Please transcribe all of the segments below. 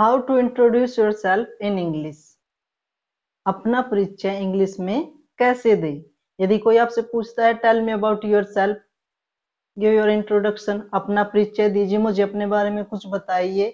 How to introduce yourself in English. अपना परिचय English में कैसे दें। यदि कोई आपसे पूछता है tell me about yourself, give your introduction, अपना परिचय दीजिए, मुझे अपने बारे में कुछ बताइए,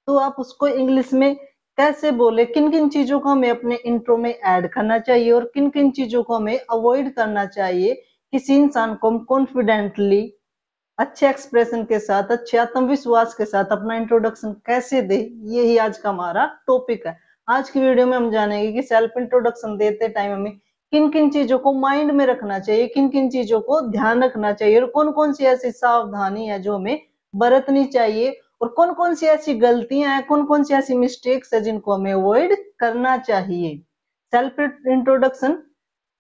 तो आप उसको इंग्लिश में कैसे बोले, किन किन चीजों को हमें अपने इंट्रो में ऐड करना चाहिए और किन किन चीजों को हमें अवॉइड करना चाहिए। किसी इंसान को हम कॉन्फिडेंटली अच्छे एक्सप्रेशन के साथ, अच्छे आत्मविश्वास के साथ अपना इंट्रोडक्शन कैसे दे, यही आज का हमारा टॉपिक है। आज की वीडियो में हम जानेंगे कि सेल्फ इंट्रोडक्शन देते टाइम हमें किन किन चीजों को माइंड में रखना चाहिए, किन किन चीजों को ध्यान रखना चाहिए और कौन कौन सी ऐसी सावधानी है जो हमें बरतनी चाहिए और कौन कौन सी ऐसी गलतियां हैं, कौन कौन सी ऐसी मिस्टेक्स है जिनको हमें अवॉइड करना चाहिए। सेल्फ इंट्रोडक्शन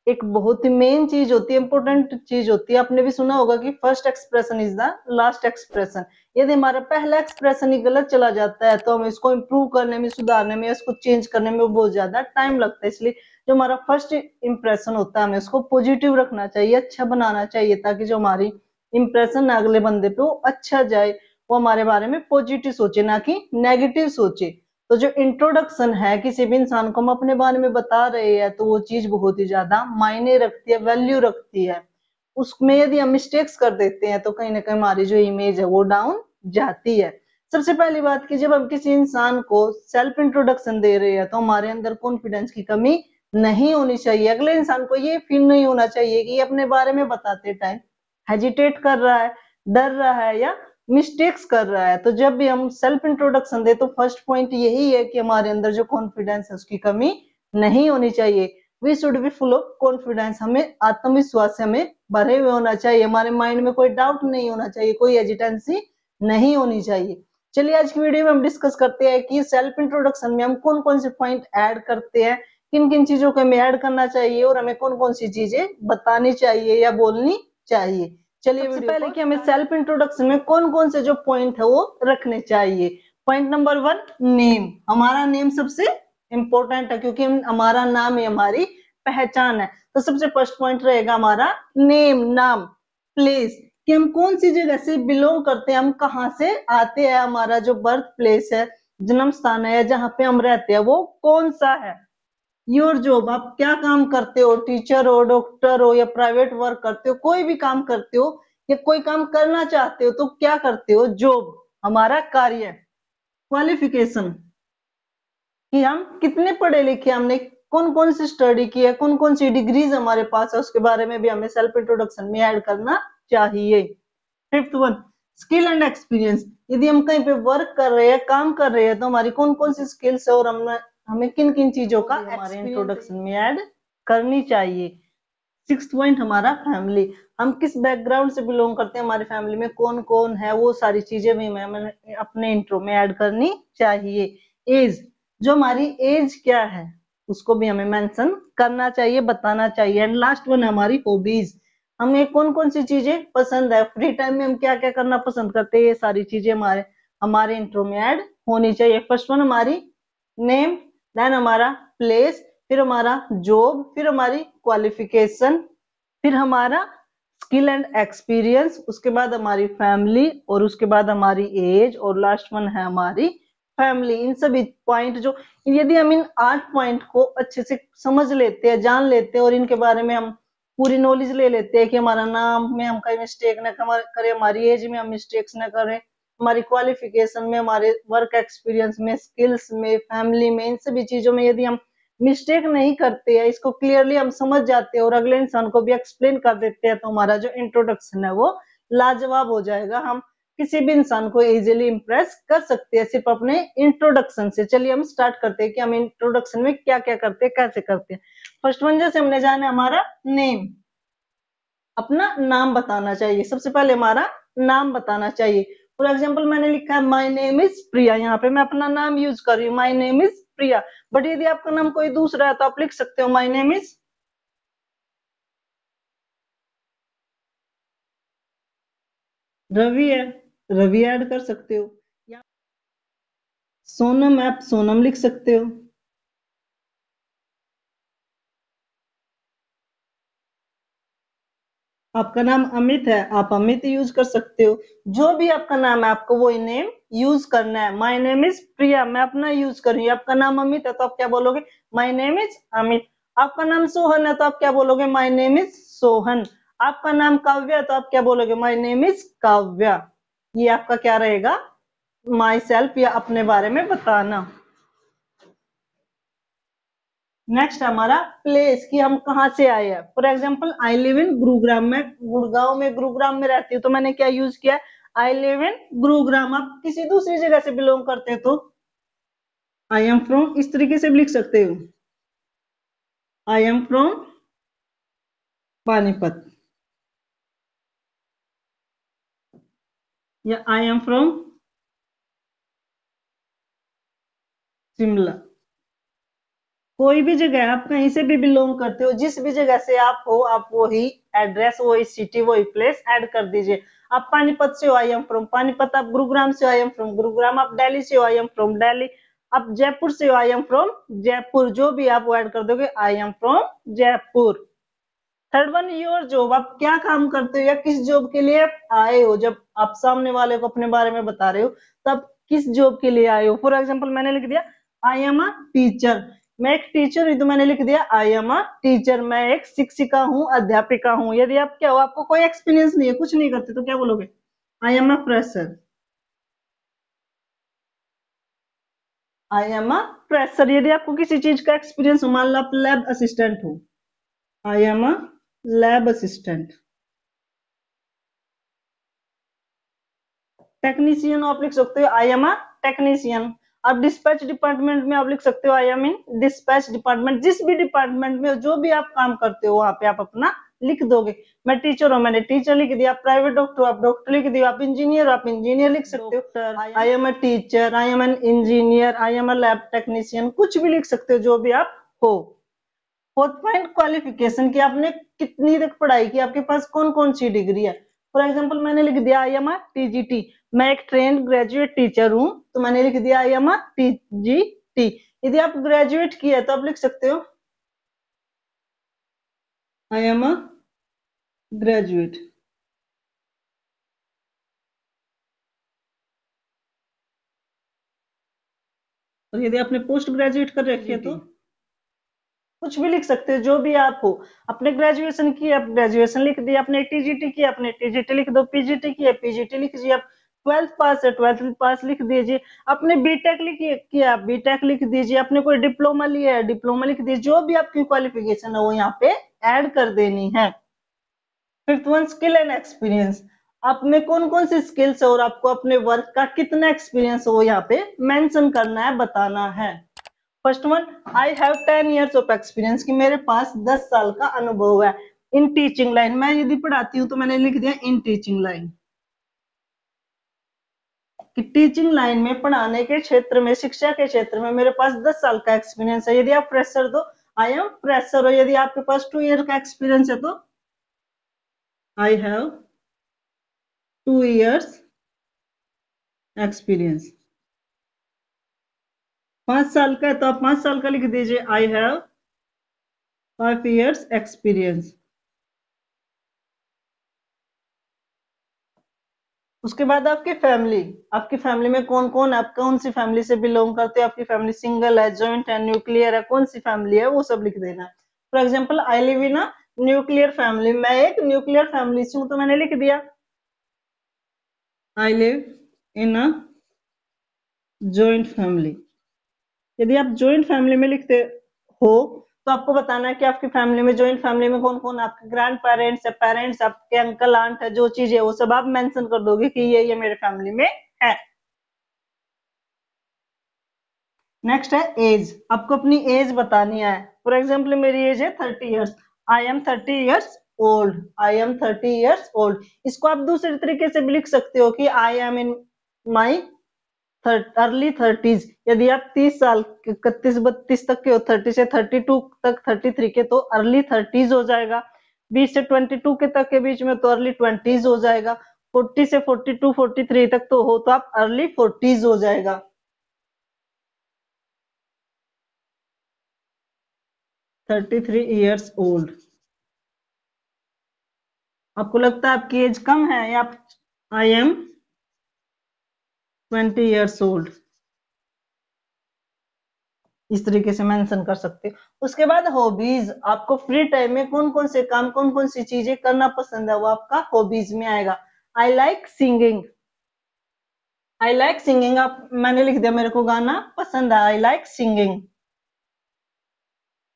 एक बहुत ही मेन चीज होती है, इंपॉर्टेंट चीज होती है। आपने भी सुना होगा कि first expression is the last expression. यदि हमारा पहला एक्सप्रेशन ही गलत चला जाता है तो हमें इसको इम्प्रूव करने में, सुधारने में, इसको चेंज करने में बहुत ज्यादा टाइम लगता है। इसलिए जो हमारा फर्स्ट इंप्रेशन होता है हमें उसको पॉजिटिव रखना चाहिए, अच्छा बनाना चाहिए, ताकि जो हमारी इंप्रेशन है अगले बंदे पे वो अच्छा जाए, वो हमारे बारे में पॉजिटिव सोचे ना कि नेगेटिव सोचे। तो जो इंट्रोडक्शन है किसी भी इंसान को हम अपने बारे में बता रहे हैं तो वो चीज बहुत ही ज्यादा मायने रखती है, वैल्यू रखती है। उसमें यदि हम मिस्टेक्स कर देते हैं तो कहीं ना कहीं हमारी जो इमेज है वो डाउन जाती है। सबसे पहली बात कि जब हम किसी इंसान को सेल्फ इंट्रोडक्शन दे रहे हैं तो हमारे अंदर कॉन्फिडेंस की कमी नहीं होनी चाहिए। अगले इंसान को ये फील नहीं होना चाहिए कि अपने बारे में बताते टाइम हेजिटेट कर रहा है, डर रहा है या मिस्टेक्स कर रहा है। तो जब भी हम सेल्फ इंट्रोडक्शन दे तो फर्स्ट पॉइंट यही है कि हमारे अंदर जो कॉन्फिडेंस है उसकी कमी नहीं होनी चाहिए। We should be full of confidence, हमें आत्मविश्वास से हमें भरे हुए होना चाहिए, हमारे माइंड में कोई डाउट नहीं होना चाहिए, कोई एजिटेंसी नहीं होनी चाहिए। चलिए आज की वीडियो में हम डिस्कस करते हैं कि सेल्फ इंट्रोडक्शन में हम कौन कौन से पॉइंट ऐड करते हैं, किन किन चीजों को हमें ऐड करना चाहिए और हमें कौन कौन सी चीजें बतानी चाहिए या बोलनी चाहिए। चलिए सबसे पहले कि हमें सेल्फ इंट्रोडक्शन में कौन कौन से जो पॉइंट है वो रखने चाहिए। Point number 1, name. हमारा नेम सबसे इंपॉर्टेंट है क्योंकि हमारा नाम ही हमारी पहचान है। तो सबसे फर्स्ट पॉइंट रहेगा हमारा नेम, नाम। प्लेस कि हम कौन सी जगह से बिलोंग करते हैं, हम कहाँ से आते हैं, हमारा जो बर्थ प्लेस है, जन्म स्थान है, जहाँ पे हम रहते हैं वो कौन सा है। योर जॉब, आप क्या काम करते हो, टीचर हो, डॉक्टर हो या प्राइवेट वर्क करते हो, कोई भी काम करते हो या कोई काम करना चाहते हो तो क्या करते हो, जॉब हमारा कार्य। क्वालिफिकेशन कि हम कितने पढ़े लिखे, हमने कौन कौन सी स्टडी की है, कौन कौन सी डिग्रीज हमारे पास है, उसके बारे में भी हमें सेल्फ इंट्रोडक्शन में ऐड करना चाहिए। Fifth one, skill and experience. यदि हम कहीं पे वर्क कर रहे हैं, काम कर रहे हैं तो हमारी कौन कौन सी स्किल्स है और हमें किन किन चीजों का हमारे इंट्रोडक्शन में ऐड करनी चाहिए। सिक्स्थ पॉइंट हमारा फैमिली, हम किस बैकग्राउंड से बिलोंग करते हैं, हमारी फैमिली में कौन कौन है, वो सारी चीजें भी हमें अपने इंट्रो में ऐड करनी चाहिए। एज, जो हमारी एज क्या है उसको भी हमें मेंशन करना चाहिए, बताना चाहिए। एंड लास्ट वन हमारी हॉबीज, हमें कौन कौन सी चीजें पसंद है, फ्री टाइम में हम क्या क्या करना पसंद करते हैं, ये सारी चीजें हमारे हमारे इंट्रो में ऐड होनी चाहिए। फर्स्ट वन हमारी नेम, देन हमारा प्लेस, फिर हमारा जॉब, फिर हमारी क्वालिफिकेशन, फिर हमारा स्किल एंड एक्सपीरियंस, उसके बाद हमारी फैमिली और उसके बाद हमारी एज और लास्ट वन है हमारी फैमिली। इन सभी पॉइंट जो, यदि हम इन 8 पॉइंट को अच्छे से समझ लेते हैं, जान लेते हैं और इनके बारे में हम पूरी नॉलेज ले लेते हैं कि हमारा नाम में हम कहीं मिस्टेक न करें, हमारी एज में हम मिस्टेक्स न करें, हमारी क्वालिफिकेशन में, हमारे वर्क एक्सपीरियंस में, स्किल्स में, फैमिली में, इन सभी चीजों में यदि हम मिस्टेक नहीं करते हैं, इसको क्लियरली हम समझ जाते हैं और अगले इंसान को भी एक्सप्लेन कर देते हैं तो हमारा जो इंट्रोडक्शन है वो लाजवाब हो जाएगा। हम किसी भी इंसान को इजीली इंप्रेस कर सकते हैं सिर्फ अपने इंट्रोडक्शन से। चलिए हम स्टार्ट करते हैं कि हम इंट्रोडक्शन में क्या क्या करते हैं, कैसे करते हैं। फर्स्ट वन जैसे हमने जाना हमारा नेम, अपना नाम बताना चाहिए। सबसे पहले हमारा नाम बताना चाहिए। फॉर एग्जाम्पल मैंने लिखा है माई नेम इज प्रिया, यहाँ पे मैं अपना नाम यूज कर रही हूँ, my name is Priya. But यदि आपका नाम कोई दूसरा है तो आप लिख सकते हो माई नेम इज रवि है, रवि ऐड कर सकते हो, या सोनम है, आप सोनम लिख सकते हो। आपका नाम अमित है, आप अमित यूज कर सकते हो। जो भी आपका नाम है आपको वो नेम यूज करना है। माय नेम इज प्रिया, मैं अपना यूज कर रही हूँ। आपका नाम अमित है तो आप क्या बोलोगे, माय नेम इज अमित। आपका नाम सोहन है तो आप क्या बोलोगे, माय नेम इज सोहन। आपका नाम काव्या है तो आप क्या बोलोगे, माय नेम इज काव्या। ये आपका क्या रहेगा, माई सेल्फ या अपने बारे में बताना। नेक्स्ट हमारा प्लेस, कि हम कहाँ से आए हैं। For example I live in Gurugram, मैं गुड़गांव में गुरुग्राम में रहती हूँ तो मैंने क्या यूज किया, आई लिव इन गुरुग्राम। आप किसी दूसरी जगह से बिलोंग करते हैं तो आई एम फ्रॉम इस तरीके से भी लिख सकते हो, आई एम फ्रॉम पानीपत, या आई एम फ्रॉम शिमला। कोई भी जगह आप कहीं से भी बिलोंग करते हो, जिस भी जगह से आप हो, आप वही एड्रेस, वही सिटी, वही प्लेस ऐड कर दीजिए। आप पानीपत से हो, आई एम फ्रॉम पानीपत। आप गुरुग्राम से हो, आई एम फ्रॉम गुरुग्राम। आप दिल्ली से हो, आई एम फ्रॉम दिल्ली। आप जयपुर से हो, आई एम फ्रॉम जयपुर। जो भी आप वो ऐड कर दोगे, I am from Jaipur. Third one, your job, आप क्या काम करते हो या किस जॉब के लिए आप आए हो। जब आप सामने वाले को अपने बारे में बता रहे हो तब किस जॉब के लिए आए हो। फॉर एग्जाम्पल मैंने लिख दिया आई एम अ टीचर, मैं एक टीचर हूं तो मैंने लिख दिया आई एम अ टीचर। मैं एक शिक्षिका हूँ, अध्यापिका हूँ। यदि आप क्या हो, आपको कोई एक्सपीरियंस नहीं है, कुछ नहीं करते, तो क्या बोलोगे, I am a fresher. I am a fresher. यदि आपको किसी चीज का एक्सपीरियंस हो, मान लो आप लैब असिस्टेंट हो, I am a lab assistant. Technician आप लिख सकते हो, आई एम अ टेक्नीशियन। आप डिस्पैच डिपार्टमेंट में आप लिख सकते हो, I am in dispatch department. जिस भी डिपार्टमेंट में जो भी आप काम करते हो वहां पे आप अपना लिख दोगे। मैं टीचर हूँ, मैंने टीचर लिख दिया। आप प्राइवेट डॉक्टर हो, आप डॉक्टर लिख दिया। आप इंजीनियर हो, आप इंजीनियर लिख सकते हो, I am a teacher, I am an engineer, I am a lab technician, कुछ भी लिख सकते हो जो भी आप हो। फोर्थ पॉइंट, क्वालिफिकेशन, की आपने कितनी तक पढ़ाई की, आपके पास कौन कौन सी डिग्री है। फॉर एग्जाम्पल मैंने लिख दिया आई एम अ टीजीटी, मैं एक ट्रेन ग्रेजुएट टीचर हूं तो मैंने लिख दिया आई एम अ टीजीटी। यदि आप ग्रेजुएट किया तो आप लिख सकते हो आई एम अ ग्रेजुएट। और यदि आपने पोस्ट ग्रेजुएट कर रखी है तो कुछ भी लिख सकते हो जो भी आप हो। अपने ग्रेजुएशन की आप ग्रेजुएशन लिख दिया, अपने टीजीटी की अपने टीजीटी लिख दो, पीजीटी की है पीजीटी लिख दीजिए। आप ट्वेल्थ पास है ट्वेल्थ पास लिख दीजिए। आपने बीटेक किया आप बीटेक लिख दीजिए। आपने कोई डिप्लोमा लिया है डिप्लोमा लिख दीजिए। जो भी आपकी क्वालिफिकेशन है वो यहाँ पे ऐड कर देनी है। Fifth one, skill and experience, आप में कौन कौन सी स्किल्स है और आपको अपने वर्क का कितना एक्सपीरियंस है वो यहाँ पे मेंशन करना है, बताना है। First one, I have 10 years of experience, कि मेरे पास 10 साल का अनुभव है इन टीचिंग लाइन। मैं यदि पढ़ाती हूँ तो मैंने लिख दिया इन टीचिंग लाइन, कि टीचिंग लाइन में, पढ़ाने के क्षेत्र में, शिक्षा के क्षेत्र में मेरे पास 10 साल का एक्सपीरियंस है। यदि आप फ्रेशर तो आई एम फ्रेशर हो। यदि आपके पास 2 year का एक्सपीरियंस है तो आई हैव 2 years एक्सपीरियंस। 5 साल का है तो आप 5 साल का लिख दीजिए, आई हैव 5 years एक्सपीरियंस। उसके बाद आपकी फैमिली में कौन कौन, आप कौन सी फैमिली से बिलोंग करते हो, आपकी फैमिली सिंगल है, जॉइंट है, न्यूक्लियर है, कौन सी फैमिली है वो सब लिख देना। For example I live in a nuclear family, मैं एक न्यूक्लियर फैमिली से हूं तो मैंने लिख दिया I live in a joint family. यदि आप जॉइंट फैमिली में लिखते हो तो आपको बताना है कि आपकी फैमिली में, जॉइंट फैमिली में कौन कौन, आपके ग्रैंड पेरेंट्स है, पेरेंट्स, आपके अंकल आंट है, जो चीज है वो सब आप मेंशन कर दोगे कि ये मेरे फैमिली में है। नेक्स्ट है एज, आपको अपनी एज बतानी है। फॉर एग्जाम्पल मेरी एज है 30 years, I am 30 years old, I am 30 years old. इसको आप दूसरे तरीके से भी लिख सकते हो कि I am in my early 30s। यदि आप 30 साल 31-32 तक के हो, 30 से 32 तक, 33 के तो अर्ली 30s हो जाएगा। 20 से 22 के तक के बीच में तो अर्ली 20s हो जाएगा। 40 से 42 43 तक तो हो तो आप अर्ली 40s हो जाएगा। 33 years ओल्ड। आपको लगता है आपकी एज कम है या आप आई एम 20 years old, इस तरीके से मेंशन कर सकते हो। उसके बाद हॉबीज, आपको फ्री टाइम में कौन कौन से काम, कौन कौन सी चीजें करना पसंद है, वो आपका हॉबीज में आएगा। I like singing, I like singing, आप मैंने लिख दिया मेरे को गाना पसंद है, आई लाइक सिंगिंग।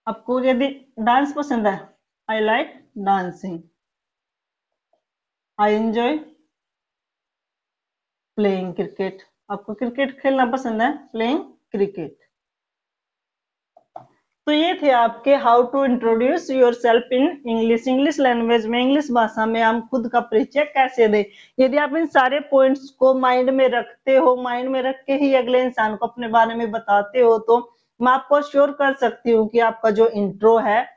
आपको यदि डांस पसंद है, I like dancing. I enjoy playing cricket, आपको क्रिकेट खेलना पसंद है, प्लेइंग क्रिकेट। तो ये थे आपके how to introduce yourself in English, English language में, इंग्लिश भाषा में हम खुद का परिचय कैसे दें। यदि आप इन सारे पॉइंट्स को माइंड में रखते हो, माइंड में रख के ही अगले इंसान को अपने बारे में बताते हो, तो मैं आपको श्योर कर सकती हूँ कि आपका जो इंट्रो है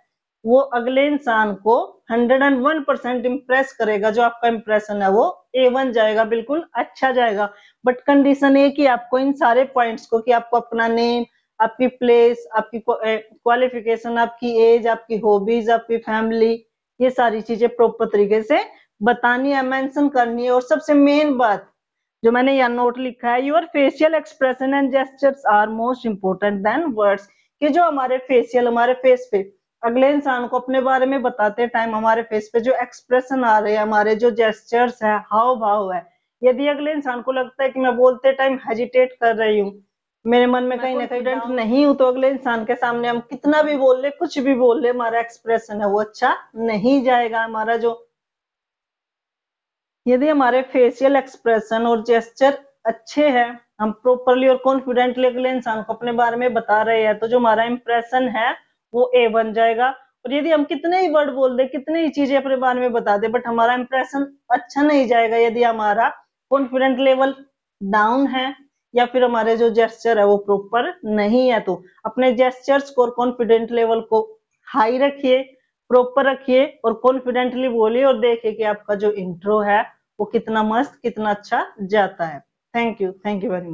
वो अगले इंसान को 101% इम्प्रेस करेगा। जो आपका इम्प्रेशन है वो A1 जाएगा, बिल्कुल अच्छा जाएगा। बट कंडीशन है कि आपको इन सारे पॉइंट्स को, कि आपको अपना नेम, आपकी प्लेस, आपकी क्वालिफिकेशन, आपकी एज, आपकी हॉबीज, आपकी फैमिली, ये सारी चीजें प्रॉपर तरीके से बतानी है, मेंशन करनी है। और सबसे मेन बात जो मैंने यहाँ नोट लिखा है, your facial expression and gestures are most important than words, कि जो हमारे फेशियल, हमारे फेस पे अगले इंसान को अपने बारे में बताते टाइम हमारे फेस पे जो एक्सप्रेशन आ रहे हैं, हमारे जो जेस्चर्स है, हाव भाव है, यदि अगले इंसान को लगता है कि मैं बोलते टाइम हेजिटेट कर रही हूँ, मेरे मन में कहीं ना कहीं डाउट नहीं हूं, तो अगले इंसान के सामने हम कितना भी बोल ले, कुछ भी बोल ले, हमारा एक्सप्रेशन है वो अच्छा नहीं जाएगा। हमारा जो, यदि हमारे फेशियल एक्सप्रेशन और जेस्चर अच्छे हैं, हम प्रॉपरली और कॉन्फिडेंटली अगले इंसान को अपने बारे में बता रहे हैं, तो जो हमारा इंप्रेशन है वो A बन जाएगा। और यदि हम कितने ही वर्ड बोल दे, कितनी ही चीजें अपने बारे में बता दे, बट हमारा इंप्रेशन अच्छा नहीं जाएगा, यदि हमारा कॉन्फिडेंट लेवल डाउन है, या फिर हमारे जो जेस्चर है वो प्रॉपर नहीं है। तो अपने जेस्चर्स को और कॉन्फिडेंट लेवल को हाई रखिए, प्रॉपर रखिए और कॉन्फिडेंटली बोलिए, और देखिए कि आपका जो इंट्रो है वो कितना मस्त, कितना अच्छा जाता है। Thank you very much.